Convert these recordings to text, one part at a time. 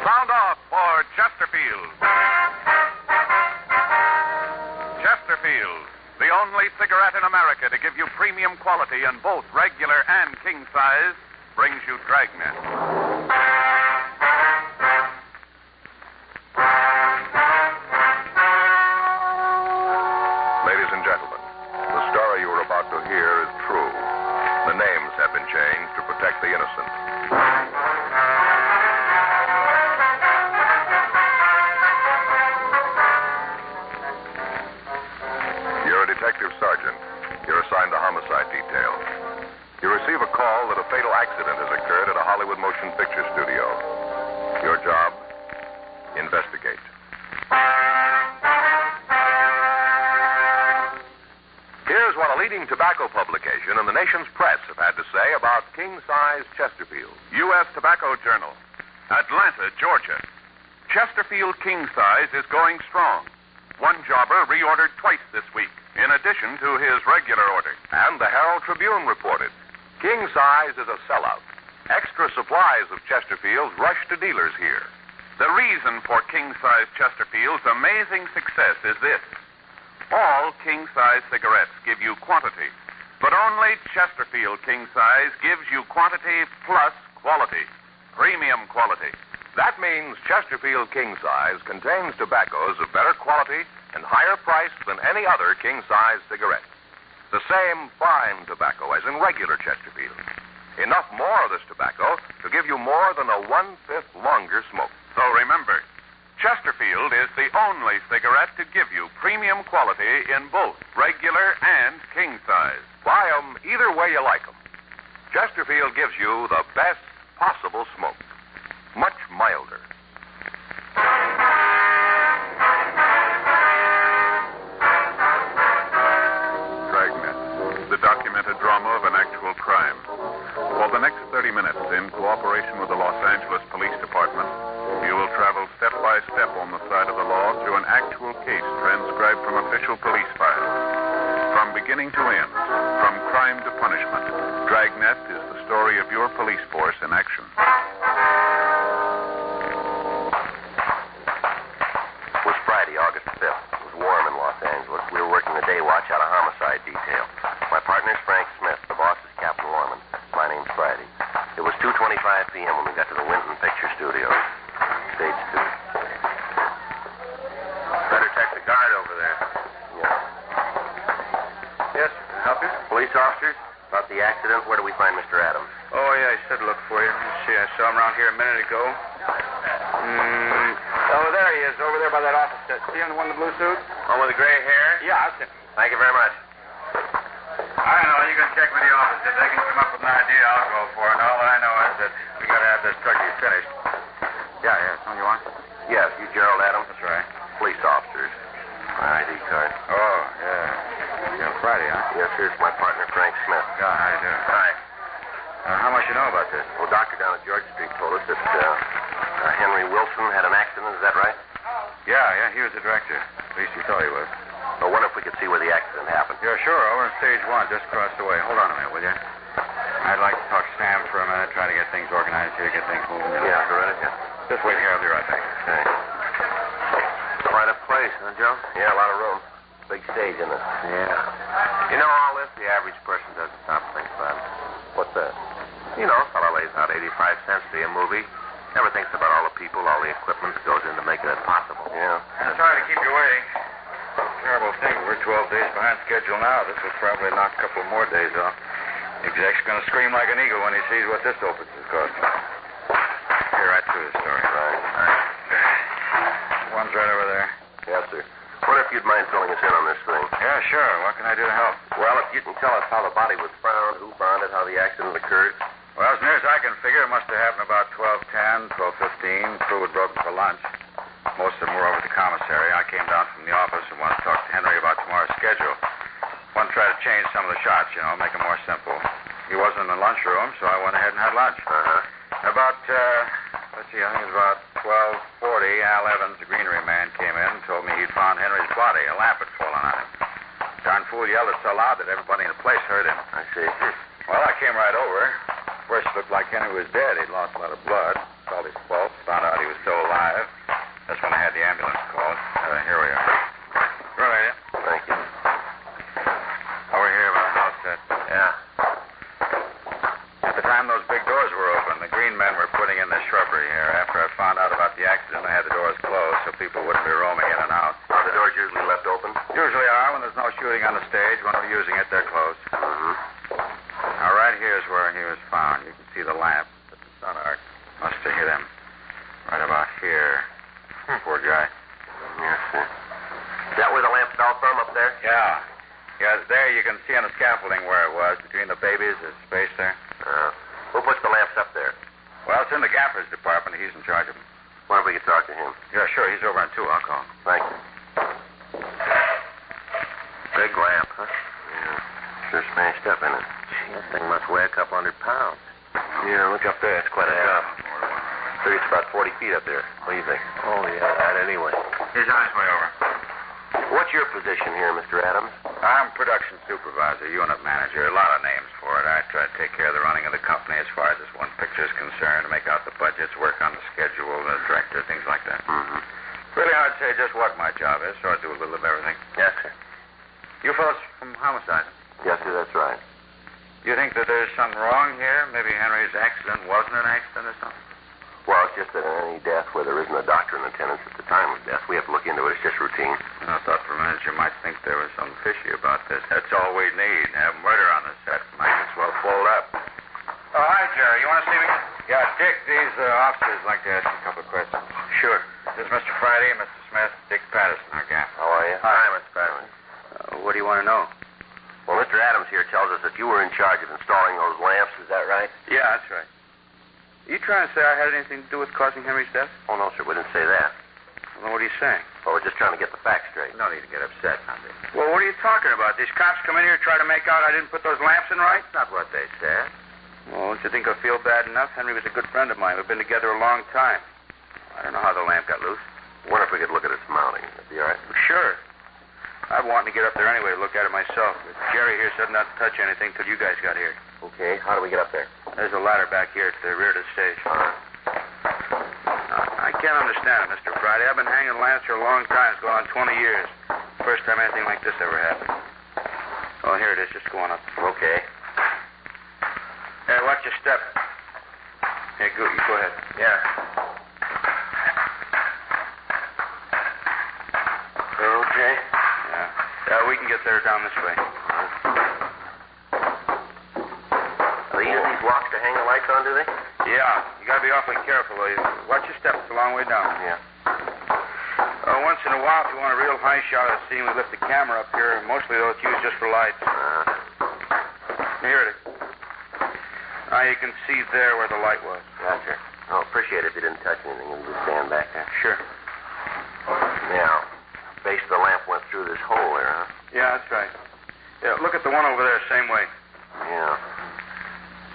Sound off for Chesterfield. Chesterfield, the only cigarette in America to give you premium quality in both regular and king size, brings you Dragnet. Ladies and gentlemen, the story you are about to hear is true. The names have been changed to protect the innocent. You're a detective sergeant. You're assigned to homicide detail. You receive a call that a fatal accident has occurred at a Hollywood motion picture studio. Your job? Investigate. Here's what a leading tobacco publication and the nation's press have had to say about king-size Chesterfield. U.S. Tobacco Journal, Atlanta, Georgia. Chesterfield king size is going strong. One jobber reordered twice this week, in addition to his regular order. And the Herald Tribune reported, king size is a sellout. Extra supplies of Chesterfields rush to dealers here. The reason for king-size Chesterfield's amazing success is this. All king-size cigarettes give you quantity, but only Chesterfield king-size gives you quantity plus quality. Premium quality. That means Chesterfield king size contains tobaccos of better quality and higher price than any other king-size cigarette. The same fine tobacco as in regular Chesterfield. Enough more of this tobacco to give you more than a 1/5 longer smoke. So remember, Chesterfield is the only cigarette to give you premium quality in both regular and king size. Buy 'em either way you like 'em. Chesterfield gives you the best possible smoke. Much milder. Dragnet, the documented drama of an actual crime. For the next 30 minutes, in cooperation with the Los Angeles Police Department, you will travel step by step on the side of the law through an actual case transcribed from official police files. From beginning to end, from crime to punishment, Dragnet is the story of your police force in action. It was Friday, August 5th. It was warm in Los Angeles. We were working the day watch out of homicide detail. My partner's Frank Smith. The boss is Captain Lorman. My name's Friday. It was 2:25 p.m. when we got to the Winton Picture Studios. Stage 2. Better check the guard over there. Yeah. Yes, sir. Can I help you? Police officers? About the accident, where do we find Mr. Adams? Oh, yeah, I said look for you. Let's see, I saw him around here a minute ago. Oh, there he is, over there by that office desk. See him, the one in the blue suit? One with the gray hair? Yeah, that's him. Thank you very much. I know. You can check with the office. If they can come up with an idea, I'll go for it. All I know is that we got to have this truckie finished. Yeah, someone you want? Yes, you Gerald Adams? That's right. Police officers. My ID card. Oh, yeah. Yeah, Friday, huh? Yes, here's my partner, Frank Smith. Yeah, how you doing? Hi. How much you know about this? Well, doctor down at George Street told us that Henry Wilson had an accident. Is that right? Yeah, he was the director. At least he thought he was. I wonder if we could see where the accident happened. Yeah, sure. Over in stage 1, just across the way. Hold on a minute, will you? I'd like to talk to Sam for a minute, try to get things organized here, get things moving. Yeah, go right ahead. Just wait here. I'll be right back. Okay. Quite a place, huh, Joe? Yeah, a lot of room. Big stage in it. Yeah. You know, all this, the average person doesn't stop to think about it. What's that? You know, a fellow lays out 85 cents to see a movie. Never thinks about all the people, all the equipment that goes into making it possible. Yeah. Sorry to keep you waiting. Terrible thing. We're 12 days behind schedule now. This will probably knock a couple more days off. Exec's going to scream like an eagle when he sees what this opus is costing. Here, right through the story. Right. One's right over there. Yes, sir. Wonder if you'd mind filling us in on this thing. Yeah, sure. What can I do to help? Well, if you can tell us how the body was found, who found it, how the accident occurred. Well, as near as I can figure, it must have happened about 12:10, 12:15. Crew had broken for lunch. Most of them were over at the commissary. I came down from the office and wanted to talk to Henry about tomorrow's schedule. Wanted to try to change some of the shots, make it more simple. He wasn't in the lunchroom, so I went ahead and had lunch. About, I think it was about 12:40, Al Evans, the greenery man, came in and told me he'd found Henry's body. A lamp had fallen on him. Darn fool yelled it so loud that everybody in the place heard him. I see. Well, I came right over. was dead. He'd lost a lot of blood. Called his pulse. Found out he was still alive. That's when I had the ambulance called. Here we are. Right, yeah. Thank you. Over here about the house set. Yeah. At the time those big doors were open, the green men were putting in the shrubbery here. After I found out about the accident, I had the doors closed so people wouldn't be roaming in and out. Are the doors usually left open? Usually are. When there's no shooting on the stage, when we're using it, they're closed. Mm-hmm. Now, right here's where he was found. You can see the lamp that the sun arc must have hit him. Right about here. Poor guy. Yes, sir. Is that where the lamp fell from up there? Yeah. Yes, there you can see on the scaffolding where it was. Between the babies, there's space there. Who puts the lamps up there? Well, it's in the gaffer's department. He's in charge of them. Wonder if we could talk to him. Yeah, sure. He's over on 2. I'll call him. Thank you. Big lamp, huh? Yeah. Sure smashed up in it. Gee, that thing must weigh a couple 100 pounds. Yeah, look up there. It's quite a job. I figure it's about 40 feet up there. What do you think? Oh, yeah, that anyway. He's on his way over. What's your position here, Mr. Adams? I'm production supervisor, unit manager. A lot of names for it. I try to take care of the running of the company as far as this one picture is concerned, make out the budgets, work on the schedule, the director, things like that. Mm-hmm. Really hard to say just what my job is, so I do a little of everything. Yes, sir. You fellows from homicide? Yes, sir, that's right. You think that there's something wrong here? Maybe Henry's accident wasn't an accident or something? Well, it's just that in any death where there isn't a doctor in attendance at the time of death, we have to look into it. It's just routine. I thought for a minute you might think there was something fishy about this. That's all we need. Have murder on the set. Might as well fold up. Oh, hi, Jerry. You want to see me? Yeah, Dick, these officers like to ask you a couple of questions. Sure. This is Mr. Friday, Mr. Smith, Dick Patterson, our gaffer. How are you? Hi, Mr. Patterson. What do you want to know? Well, Mr. Adams here tells us that you were in charge of installing those lamps. Is that right? Yeah, that's right. Are you trying to say I had anything to do with causing Henry's death? Oh, no, sir. We didn't say that. Well, then what are you saying? Well, we're just trying to get the facts straight. No need to get upset, now, Dick. Well, what are you talking about? These cops come in here and try to make out I didn't put those lamps in right? That's not what they said. Well, don't you think I feel bad enough? Henry was a good friend of mine. We've been together a long time. I don't know how the lamp got loose. Wonder if we could look at its mounting. That'd be all right. Sure. I've wanted to get up there anyway to look at it myself. But Jerry here said not to touch anything till you guys got here. Okay. How do we get up there? There's a ladder back here at the rear of the stage. All right. I can't understand it, Mr. Friday. I've been hanging lamps for a long time. It's going on 20 years. First time anything like this ever happened. Oh, here it is. Just going up. Okay. Hey, watch your step. Hey, go ahead. Yeah. Okay. Yeah, we can get there down this way. They use these locks to hang the lights on, do they? Yeah, you gotta be awfully careful, though. Watch your step. It's a long way down. Yeah. Once in a while, if you want a real high shot of the scene, we lift the camera up here. Mostly, though, it's used just for lights. Here it is. Now you can see there where the light was. Gotcha. Oh, appreciate it if you didn't touch anything and just stand back there. Sure. Now, base of the lamp went through this hole there, huh? Yeah, that's right. Yeah, look at the one over there, same way. Yeah.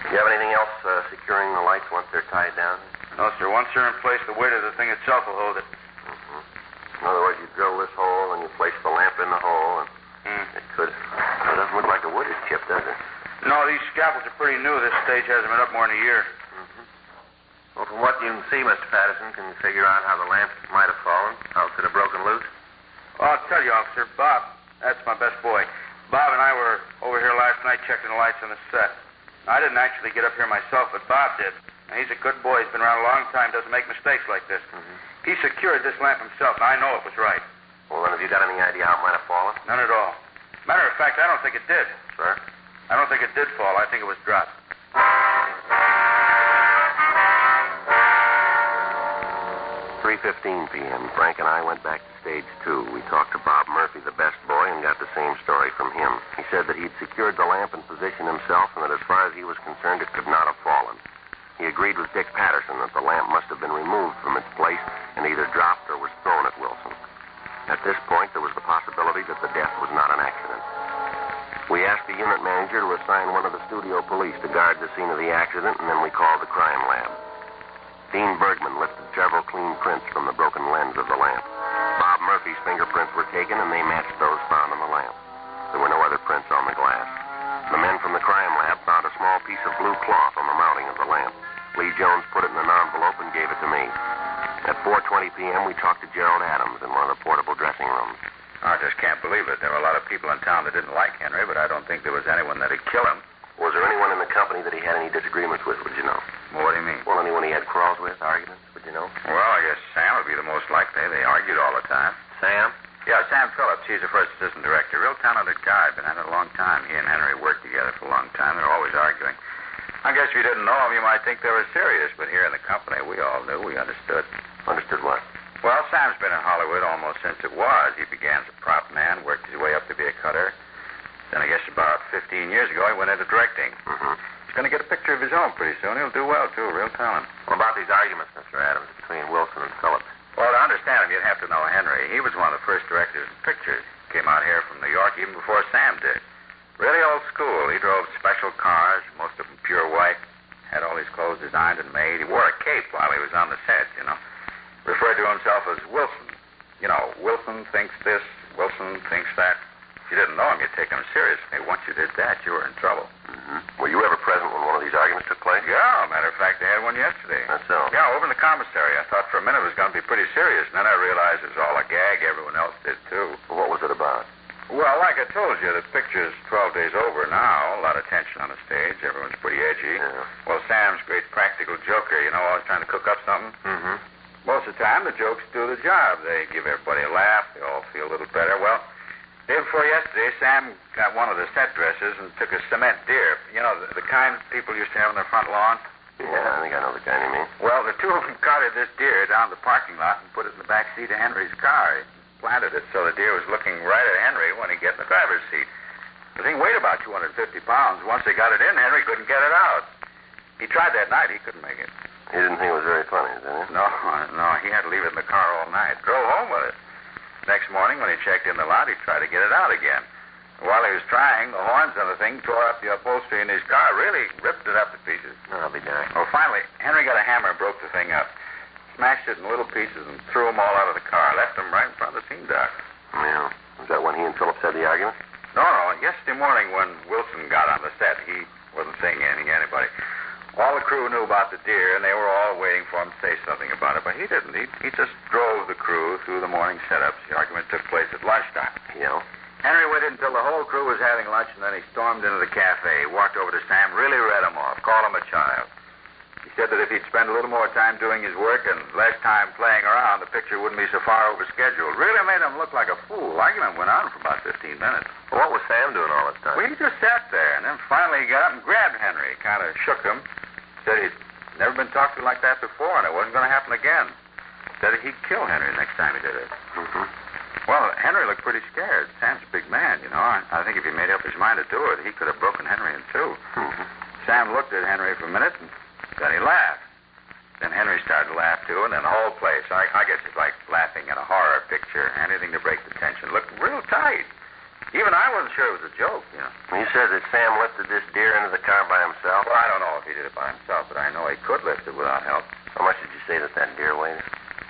Do you have anything else securing the lights once they're tied down? No, sir. Once they're in place, the weight of the thing itself will hold it. Mm-hmm. In other words, you drill this hole and you place the lamp in the hole, and it could. It doesn't look like the wood is chipped, does it? No, these scaffolds are pretty new. This stage hasn't been up more than a year. Mm-hmm. Well, from what you can see, Mr. Patterson, can you figure out how the lamp might have fallen? How it could have broken loose? Well, I'll tell you, officer. Bob, that's my best boy. Bob and I were over here last night checking the lights on the set. I didn't actually get up here myself, but Bob did. Now, he's a good boy. He's been around a long time, doesn't make mistakes like this. Mm-hmm. He secured this lamp himself, and I know it was right. Well, then, have you got any idea how it might have fallen? None at all. Matter of fact, I don't think it did. Sir? I don't think it did fall. I think it was dropped. 3:15 p.m. Frank and I went back to stage 2. We talked to Bob Murphy, the best boy, and got the same story from him. He said that he'd secured the lamp in position himself and that as far as he was concerned, it could not have fallen. He agreed with Dick Patterson that the lamp must have been removed from its place and either dropped or was thrown at Wilson. At this point, there was the possibility that the death was not an accident. We asked the unit manager to assign one of the studio police to guard the scene of the accident, and then we called the crime lab. Dean Bergman lifted several clean prints from the broken lens of the lamp. Bob Murphy's fingerprints were taken, and they matched those found on the lamp. There were no other prints on the glass. The men from the crime lab found a small piece of blue cloth on the mounting of the lamp. Lee Jones put it in an envelope and gave it to me. At 4:20 p.m., we talked to Gerald Adams in one of the portable dressing rooms. I just can't believe it. There were a lot of people in town that didn't like Henry, but I don't think there was anyone that'd kill him. Was there anyone in the company that he had any disagreements with, would you know? Well, what do you mean? Well, anyone he had quarrels with, arguments, would you know? Well, I guess Sam would be the most likely. They argued all the time. Sam? Yeah, Sam Phillips. He's the first assistant director. Real talented guy. Been at it a long time. He and Henry worked together for a long time. They're always arguing. I guess if you didn't know him, you might think they were serious, but here in the company, we all knew. We understood. Understood what? Well, Sam's been in Hollywood almost since it was. He began as a prop man, worked his way up to be a cutter. Then I guess about 15 years ago, he went into directing. Mm-hmm. He's going to get a picture of his own pretty soon. He'll do well, too. Real talent. What about these arguments, Mr. Adams, between Wilson and Phillips? Well, to understand him, you'd have to know Henry. He was one of the first directors in pictures. Came out here from New York even before Sam did. Really old school. He drove special cars, most of them pure white. Had all his clothes designed and made. He wore a cape while he was on the set, you know. Referred to himself as Wilson. You know, Wilson thinks this, Wilson thinks that. If you didn't know him, you'd take him seriously. Once you did that, you were in trouble. Mm-hmm. Were you ever present when one of these arguments took place? Yeah, matter of fact, they had one yesterday. That's so? Yeah, over in the commissary. I thought for a minute it was going to be pretty serious, and then I realized it was all a gag. Everyone else did, too. Well, what was it about? Well, like I told you, the picture's 12 days over now. A lot of tension on the stage. Everyone's pretty edgy. Yeah. Well, Sam's a great practical joker, you know, always trying to cook up something. Mm-hmm. Most of the time, the jokes do the job. They give everybody a laugh. They all feel a little better. Well, day before yesterday, Sam got one of the set dressers and took a cement deer. You know, the kind people used to have on their front lawn. Yeah, I think I know the kind you mean. Well, the two of them carted this deer down the parking lot and put it in the back seat of Henry's car. He planted it so the deer was looking right at Henry when he got in the driver's seat. The thing weighed about 250 pounds. Once they got it in, Henry couldn't get it out. He tried that night. He couldn't make it. He didn't think it was very funny, did he? No. He had to leave it in the car all night. Drove home with it. Next morning, when he checked in the lot, he tried to get it out again. While he was trying, the horns on the thing tore up the upholstery in his car. Really ripped it up to pieces. I'll be darned. Well, finally, Henry got a hammer and broke the thing up. Smashed it in little pieces and threw them all out of the car. Left them right in front of the scene dock. Yeah. Was that when he and Phillips had the argument? No. Yesterday morning when Wilson got on the set, he wasn't saying anything to anybody. All the crew knew about the deer, and they were all waiting for him to say something about it, but he didn't. He just drove the crew through the morning setups. The argument took place at lunchtime. Yeah. Henry waited until the whole crew was having lunch, and then he stormed into the cafe. He walked over to Sam, really read him off, called him a child. He said that if he'd spend a little more time doing his work and less time playing around, the picture wouldn't be so far over scheduled. Really made him look like a fool. Argument went on for about 15 minutes. Well, what was Sam doing all this time? Well, he just sat there, and then finally he got up and grabbed Henry, kind of shook him. Said he'd never been talked to like that before, and it wasn't going to happen again. Said he'd kill Henry next time he did it. Mm-hmm. Well, Henry looked pretty scared. Sam's a big man, you know. I think if he made up his mind to do it, he could have broken Henry in two. Mm-hmm. Sam looked at Henry for a minute, and then he laughed. Then Henry started to laugh, too, and then the whole place, I guess it's like laughing at a horror picture. Anything to break the tension. Looked real tight. Even I wasn't sure it was a joke, you know. You said that Sam lifted this deer into the car by himself? Well, I don't know if he did it by himself, but I know he could lift it without help. How much did you say that deer weighed?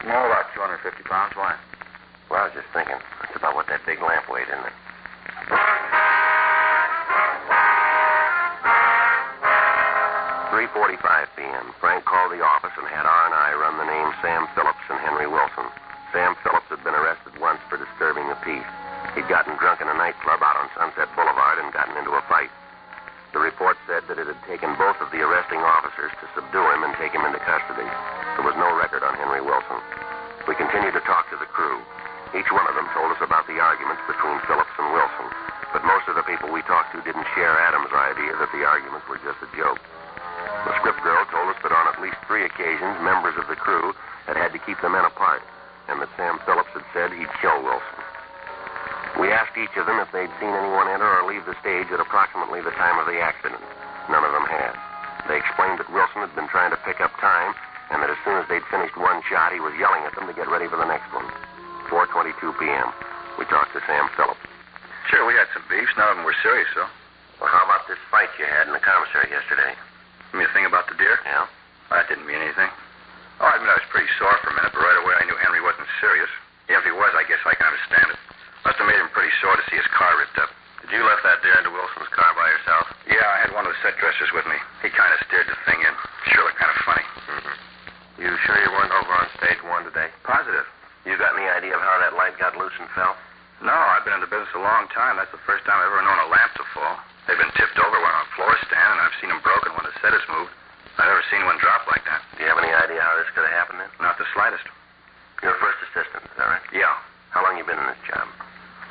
More about 250 pounds. Why? Well, I was just thinking. That's about what that big lamp weighed, isn't it? 3:45 p.m. Frank called the office and had R&I run the names Sam Phillips and Henry Wilson. Sam Phillips had been arrested once for disturbing the peace. He'd gotten drunk in a nightclub out on Sunset Boulevard and gotten into a fight. The report said that it had taken both of the arresting officers to subdue him and take him into custody. There was no record on Henry Wilson. We continued to talk to the crew. Each one of them told us about the arguments between Phillips and Wilson, but most of the people we talked to didn't share Adams' idea that the arguments were just a joke. The script girl told us that on at least 3 occasions, members of the crew had had to keep the men apart, and that Sam Phillips had said he'd kill Wilson. We asked each of them if they'd seen anyone enter or leave the stage at approximately the time of the accident. None of them had. They explained that Wilson had been trying to pick up time, and that as soon as they'd finished one shot, he was yelling at them to get ready for the next one. 4:22 p.m. We talked to Sam Phillips. Sure, we had some beefs. None of them were serious, though. Well, how about this fight you had in the commissary yesterday? You mean the thing about the deer? Yeah. That didn't mean anything. Oh, I admit I was pretty sore for a minute, but right away I knew Henry wasn't serious. If he was, I guess I can understand it. Must have made him pretty sore to see his car ripped up. Did you lift that deer into Wilson's car by yourself? Yeah, I had one of the set dressers with me. He kind of steered the thing in. Sure looked kind of funny. sure you weren't over on stage 1 today? Positive. You got any idea of how that light got loose and fell? No, I've been in the business a long time. That's the first time I've ever known a lamp to fall. They've been tipped over when on a floor stand, and I've seen them broken when the set is moved. I've never seen one drop like that. Do you have any idea how this could have happened then? Not the slightest. You're a first assistant, is that right? Yeah. How long you been in this job?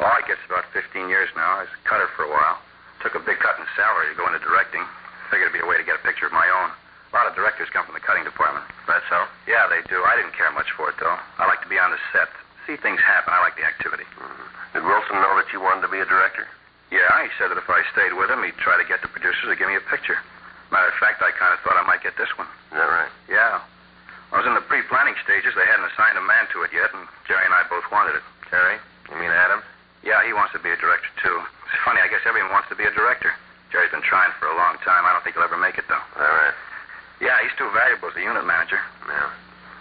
Oh, I guess about 15 years now. I was a cutter for a while. Took a big cut in salary to go into directing. Figured it'd be a way to get a picture of my own. A lot of directors come from the cutting department. That's so? Yeah, they do. I didn't care much for it, though. I like to be on the set. See things happen. I like the activity. Mm-hmm. Did Wilson know that you wanted to be a director? Yeah, he said that if I stayed with him, he'd try to get the producers to give me a picture. Matter of fact, I kind of thought I might get this one. Is that right? Yeah. I was in the pre-planning stages. They hadn't assigned a man to it yet, and Jerry and I both wanted it. Jerry? You mean Adam? Yeah, he wants to be a director, too. It's funny. I guess everyone wants to be a director. Jerry's been trying for a long time. I don't think he'll ever make it, though. Is that right? Yeah, he's too valuable as a unit manager. Yeah.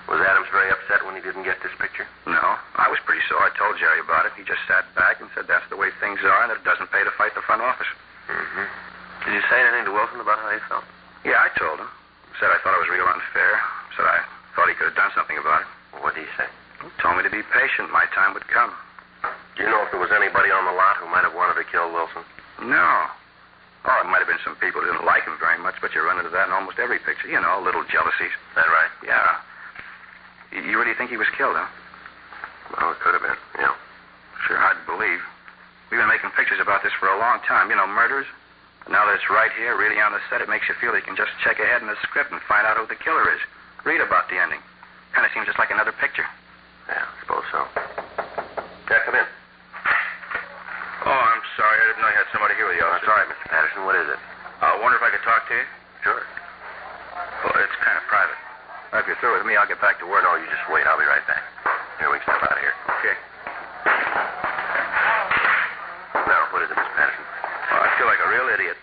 Was Adams very upset when he didn't get this picture? No, I was pretty sore. I told Jerry about it. He just sat back and said that's the way things are and that it doesn't pay to fight the front office. Mm-hmm. Did you say anything to Wilson about how you felt? Yeah, I told him. Said I thought it was real unfair. Said I thought he could have done something about it. Well, what did he say? He told me to be patient. My time would come. Do you know if there was anybody on the lot who might have wanted to kill Wilson? No. Oh, it might have been some people who didn't like him very much, but you run into that in almost every picture. You know, little jealousies. Is that right? Yeah. You really think he was killed, huh? Well, it could have been, yeah. Sure hard to believe. We've been making pictures about this for a long time. You know, murders. But now that it's right here, really on the set, it makes you feel you can just check ahead in the script and find out who the killer is. Read about the ending. Kind of seems just like another picture. Yeah, I suppose so. Yeah, come in. Oh, I'm sorry. I didn't know you had somebody here with you. That's all right, Mr. Patterson. What is it? I wonder if I could talk to you? Sure. Well, it's kind of private. If you're through with me, I'll get back to work. No, you just wait. I'll be right back. Here, we can step out of here. Okay. Now, what is it, Mr. Patterson? Well, I feel like a real idiot.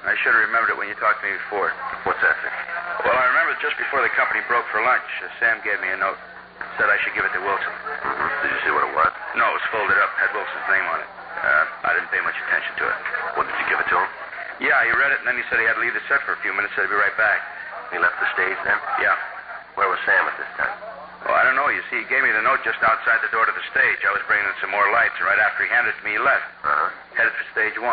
I should have remembered it when you talked to me before. What's that, sir? Well, I remember just before the company broke for lunch, Sam gave me a note. Said I should give it to Wilson. Mm-hmm. Did you see what it was? No, it was folded up. Had Wilson's name on it. I didn't pay much attention to it. What, did you give it to him? Yeah, he read it, and then he said he had to leave the set for a few minutes. Said he'd be right back. He left the stage then? Yeah. Where was Sam at this time? Well, I don't know. You see, he gave me the note just outside the door to the stage. I was bringing in some more lights, and right after he handed it to me, he left. Uh-huh. Headed for stage 1.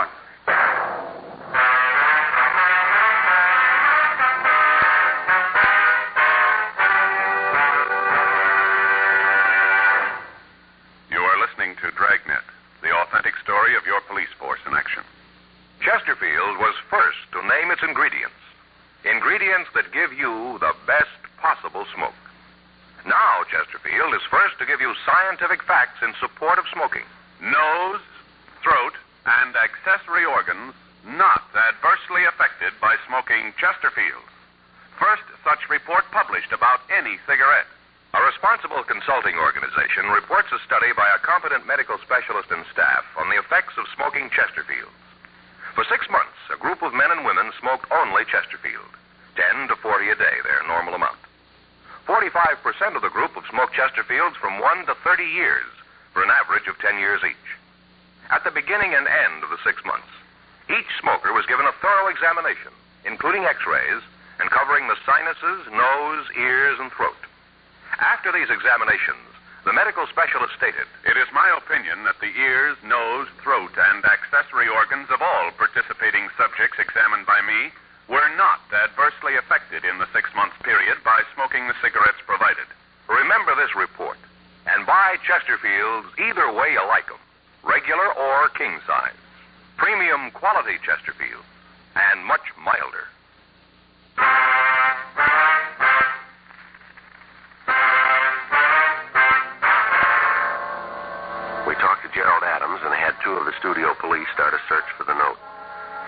You are listening to Dragnet, the authentic story of your police force in action. Chesterfield was first to name its ingredients. Ingredients that give you the best possible smoke. Now, Chesterfield is first to give you scientific facts in support of smoking. Nose, throat, and accessory organs not adversely affected by smoking Chesterfield. First such report published about any cigarette. A responsible consulting organization reports a study by a competent medical specialist and staff on the effects of smoking Chesterfields. For 6 months, a group of men and women smoked only Chesterfield. 10 to 40 a day, their normal amount. 45% of the group have smoked Chesterfields from 1 to 30 years, for an average of 10 years each. At the beginning and end of the 6 months, each smoker was given a thorough examination, including x-rays, and covering the sinuses, nose, ears, and throat. After these examinations, the medical specialist stated, It is my opinion that the ears, nose, throat, and accessory organs of all participating subjects examined by me were not adversely affected in the 6-month period by smoking the cigarettes provided. remember this report, and buy Chesterfields either way you like them, regular or king size. Premium quality Chesterfield, and much milder. We talked to Gerald Adams and had 2 of the studio police start a search for the note.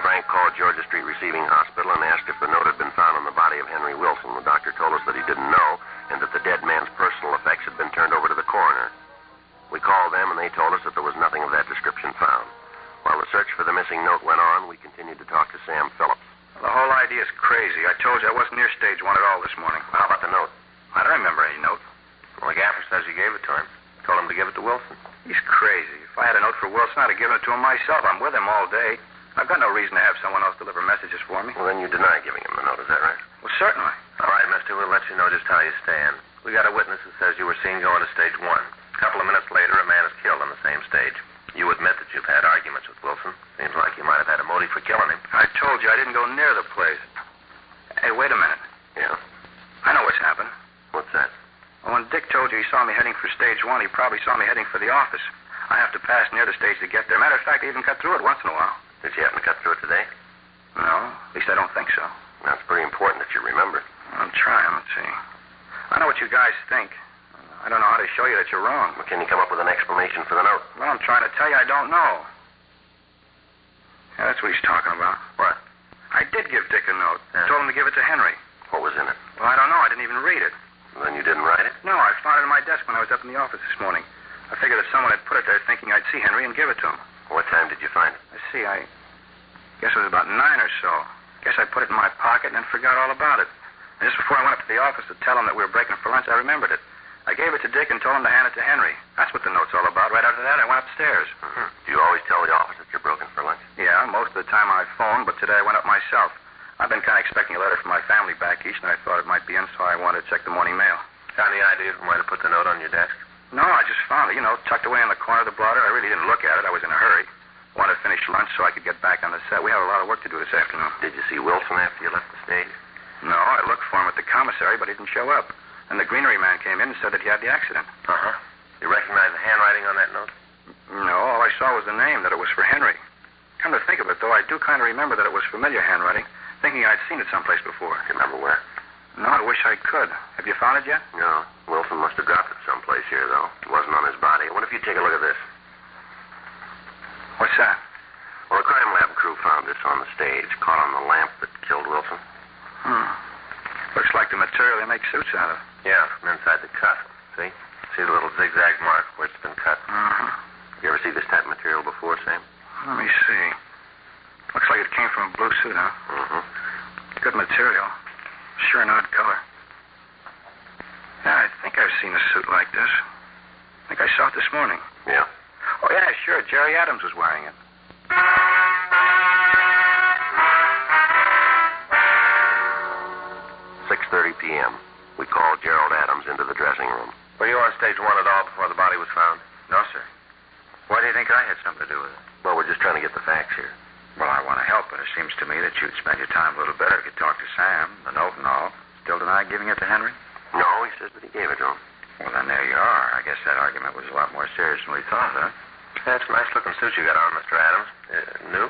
Frank called Georgia Street Receiving Hospital and asked if the note had been found on the body of Henry Wilson. The doctor told us that he didn't know and that the dead man's personal effects had been turned over to the coroner. We called them and they told us that there was nothing of that description found. While the search for the missing note went on, we continued to talk to Sam Phillips. The whole idea is crazy. I told you I wasn't near stage 1 at all this morning. How about the note? I don't remember any note. Well, the gaffer says you gave it to him. Told him to give it to Wilson. He's crazy. If I had a note for Wilson, I'd have given it to him myself. I'm with him all day. I've got no reason to have someone else deliver messages for me. Well, then you deny giving him the note, is that right? Well, certainly. All right, mister, we'll let you know just how you stand. We got a witness who says you were seen going to stage 1. A couple of minutes later, a man is killed on the same stage. You admit that you've had arguments with Wilson. Seems like you might have had a motive for killing him. I told you I didn't go near the place. Hey, wait a minute. Yeah? I know what's happened. What's that? Well, when Dick told you he saw me heading for stage 1, he probably saw me heading for the office. I have to pass near the stage to get there. Matter of fact, I even cut through it once in a while. Did you happen to cut through it today? No, at least I don't think so. That's pretty important that you remember. I'm trying. Let's see. I know what you guys think. I don't know how to show you that you're wrong. Well, can you come up with an explanation for the note? Well, I'm trying to tell you I don't know. Yeah, that's what he's talking about. What? I did give Dick a note. I told him to give it to Henry. What was in it? Well, I don't know. I didn't even read it. Then you didn't write it? No, I found it in my desk when I was up in the office this morning. I figured that someone had put it there thinking I'd see Henry and give it to him. What time did you find it? I see. I guess it was about 9 or so. Guess I put it in my pocket and then forgot all about it. And just before I went up to the office to tell him that we were breaking for lunch, I remembered it. I gave it to Dick and told him to hand it to Henry. That's what the note's all about. Right after that, I went upstairs. Mm-hmm. Do you always tell the office that you're broken for lunch? Yeah, most of the time I phone, but today I went up myself. I've been kind of expecting a letter from my family back east, and I thought it might be in, so I wanted to check the morning mail. Got any idea from where to put the note on your desk? No, I just found it, tucked away in the corner of the blotter. I really didn't look at it. I was in a hurry. Wanted to finish lunch so I could get back on the set. We have a lot of work to do this afternoon. Did you see Wilson after you left the stage? No, I looked for him at the commissary, but he didn't show up. And the greenery man came in and said that he had the accident. Uh-huh. You recognize the handwriting on that note? No, all I saw was the name, that it was for Henry. Come to think of it, though, I do kind of remember that it was familiar handwriting, thinking I'd seen it someplace before. Do you remember where? No, I wish I could. Have you found it yet? No. Wilson must have dropped it someplace here, though. It wasn't on his body. What if you take a look at this? What's that? Well, the crime lab crew found this on the stage, caught on the lamp that killed Wilson. Looks like the material they make suits out of. Yeah, from inside the cuff. See? See the little zigzag mark where it's been cut? Mm-hmm. You ever see this type of material before, Sam? Let me see. Looks like it came from a blue suit, huh? Mm-hmm. Good material. Sure an odd color. Yeah, I think I've seen a suit like this. I think I saw it this morning. Yeah? Oh, yeah, sure. Jerry Adams was wearing it. 6:30 p.m. We called Gerald Adams into the dressing room. Were you on stage 1 at all before the body was found? No, sir. Why do you think I had something to do with it? Well, we're just trying to get the facts here. Well, I want to help, but it seems to me that you'd spend your time a little better if you talked to Sam, the note and all. Still deny giving it to Henry? No, he says that he gave it to him. Well, then there you are. I guess that argument was a lot more serious than we thought, huh? That's a nice-looking suit you got on, Mr. Adams. New?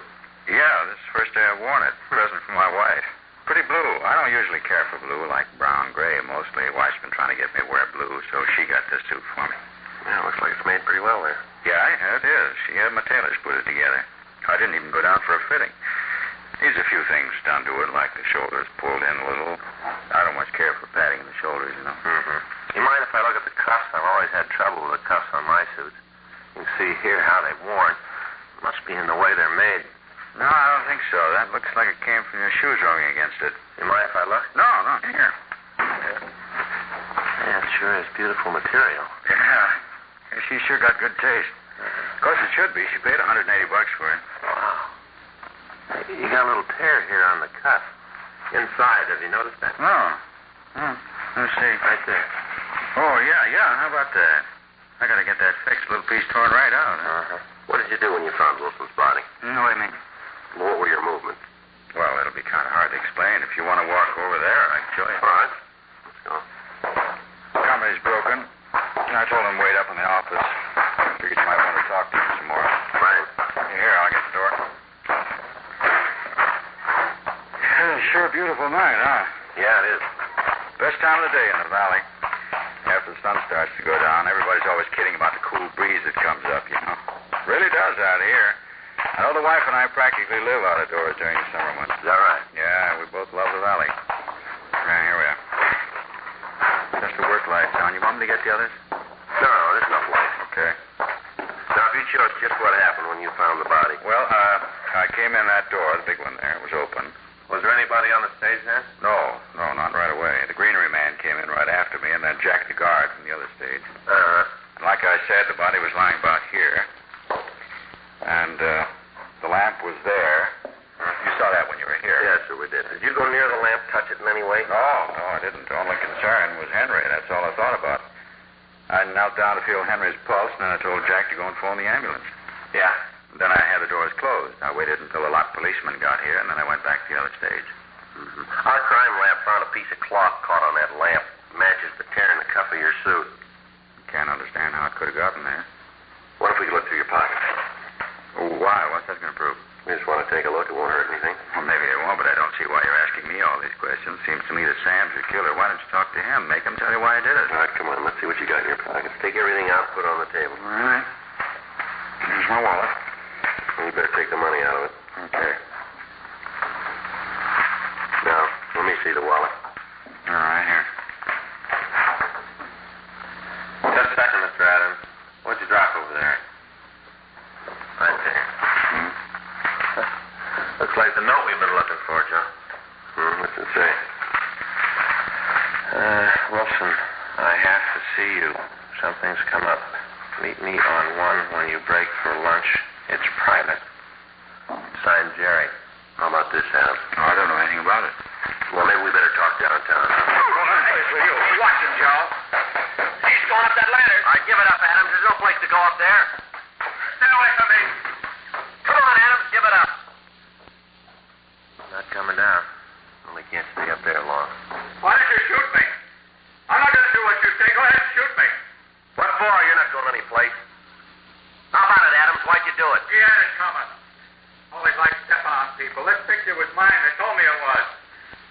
Yeah, this is the first day I've worn it. Present from my wife. Pretty blue. I don't usually care for blue, like brown, gray mostly. Wife's been trying to get me to wear blue, so she got this suit for me. Yeah, looks like it's made pretty well there. Yeah, it is. She had my tailors put it together. I didn't even go down for a fitting. Needs a few things done to it, like the shoulders pulled in a little. I don't much care for padding in the shoulders, Mm-hmm. You mind if I look at the cuffs? I've always had trouble with the cuffs on my suits. You can see here how they're worn. Must be in the way they're made. No, I don't think so. That looks like it came from your shoes rubbing against it. You mind if I look? No, here. Yeah, it sure is beautiful material. Yeah. She sure got good taste. Of course it should be. She paid $180 for it. Wow. You got a little tear here on the cuff. Inside, have you noticed that? No. Let's see. Right there. Oh, yeah. How about that? I gotta get that fixed. Little piece torn right out. Uh-huh. What did you do when you found Wilson's body? What do you mean? What were your movements? Well, it'll be kind of hard to explain. If you want to walk over there, I can show you. All right. Let's go. Company's broken. I told him wait up in the office. Figured you might want to talk to him some more. Right. Here, I'll get the door. Sure a beautiful night, huh? Yeah, it is. Best time of the day in the valley. After the sun starts to go down, everybody's always kidding about the cool breeze that comes up, Really does out here. I know the wife and I practically live out of doors during the summer months. Is that right? Yeah, we both love the valley. Here we are. Just the work lights on. You want me to get the others? No, there's enough light. Okay. Now, if you'd show us just what happened when you found the body. Well, I came in that door, the big one there. It was open. Was there anybody on the stage then? No, not right away. The greenery man came in right after me, and then Jack the guard from the other stage. Like I said, the body was lying about here. And the lamp was there. You saw that when you were here. Yes, sir, we did. Did you go near the lamp, touch it in any way? No, I didn't. The only concern was Henry. That's all I thought about. I knelt down to feel Henry's pulse, and then I told Jack to go and phone the ambulance. Yeah. Then I had the doors closed. I waited until the locked policeman got here, and then I went back to the other stage. Mm-hmm. Our crime lab found a piece of cloth caught on that lamp. Matches the tear in the cuff of your suit. Can't understand how it could have gotten there. What if we look through your pockets? Oh, why? What's that going to prove? You just want to take a look. It won't hurt anything. Well, maybe it won't, but I don't see why you're asking me all these questions. Seems to me that Sam's your killer. Why don't you talk to him? Make him tell you why he did it. All right, come on. Let's see what you got in your pockets. Take everything out and put it on the table. All right. Here's my wallet. You better take the money out of it. Okay. Now, let me see the wallet. All right, here. Just a second, Mr. Adams. What'd you drop over there? Right there. Looks like the note we've been looking for, Joe. What's it say? Wilson, I have to see you. Something's come up. Meet me on 1 when you break for lunch. It's private. Signed, Jerry. How about this, Adams? Oh, I don't know anything about it. Well, maybe we better talk downtown. Watch him, Joe. He's going up that ladder. All right, give it up, Adams. There's no place to go up there. Stay away from me. Come on, Adams. Give it up. Not coming down. Well, he can't stay up there long. Why did you shoot me? I'm not going to do what you say. Go ahead and shoot me. What for? You're not going any place. How about it, Adams? Why'd you do it? He had it coming. Always like stepping on people. This picture was mine. They told me it was.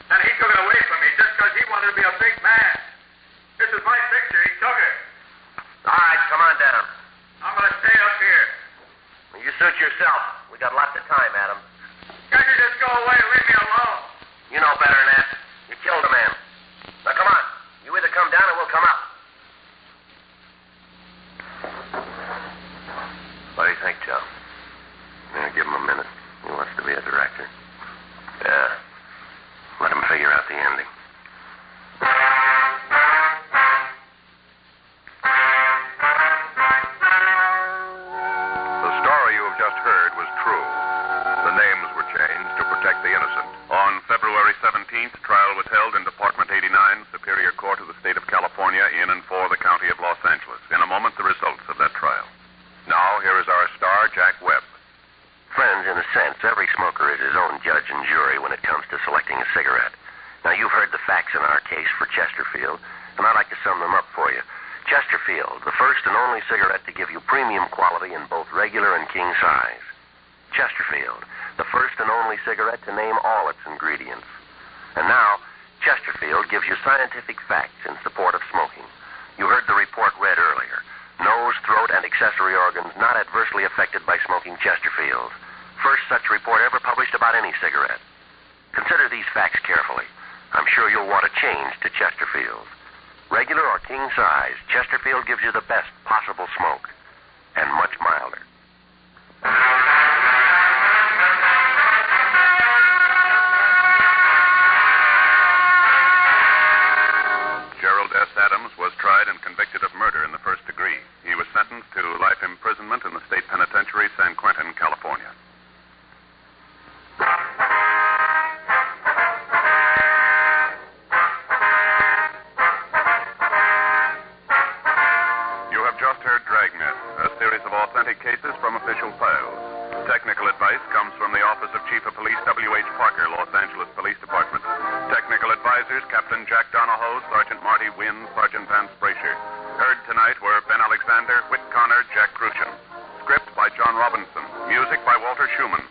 Then he took it away from me just because he wanted to be a big man. This is my picture. He took it. All right, come on down. I'm going to stay up here. Well, you suit yourself. We got lots of time, Adam. Can't you just go away and leave me alone? You know better than that. You killed a man. Now, come on. You either come down or we'll come up. What do you think, Joe? Yeah, give him a minute. He wants to be a director. Yeah. Let him figure out the ending. The story you have just heard was true. The names were changed to protect the innocent. On February 17th, trial was held in Department 89, Superior Court of the State of California, in and for the County of Los Angeles. In a moment, the results of that trial. Now, here is our star, Jack Webb. Friends, in a sense, every smoker is his own judge and jury when it comes to selecting a cigarette. Now, you've heard the facts in our case for Chesterfield, and I'd like to sum them up for you. Chesterfield, the first and only cigarette to give you premium quality in both regular and king size. Chesterfield, the first and only cigarette to name all its ingredients. And now, Chesterfield gives you scientific facts in support of smoking. You heard the report read earlier. Nose, throat, and accessory organs not adversely affected by smoking Chesterfield. First such report ever published about any cigarette. Consider these facts carefully. I'm sure you'll want to change to Chesterfield. Regular or king size, Chesterfield gives you the best possible smoke, and much milder. Gerald S. Adams was tried and convicted of murder in the first degree. He was sentenced to life imprisonment in the state penitentiary, San Quentin, California. You have just heard Dragnet, a series of authentic cases from official files. Technical advice comes from the Office of Chief of Police W.H. Parker, Los Angeles Police Department. Technical advisors, Captain Jack Donahoe, Sergeant Marty Wynn, Sergeant Vance Brasher. Heard tonight were Ben Alexander, Whit Connor, Jack Crucian. Script by John Robinson. Music by Walter Schumann.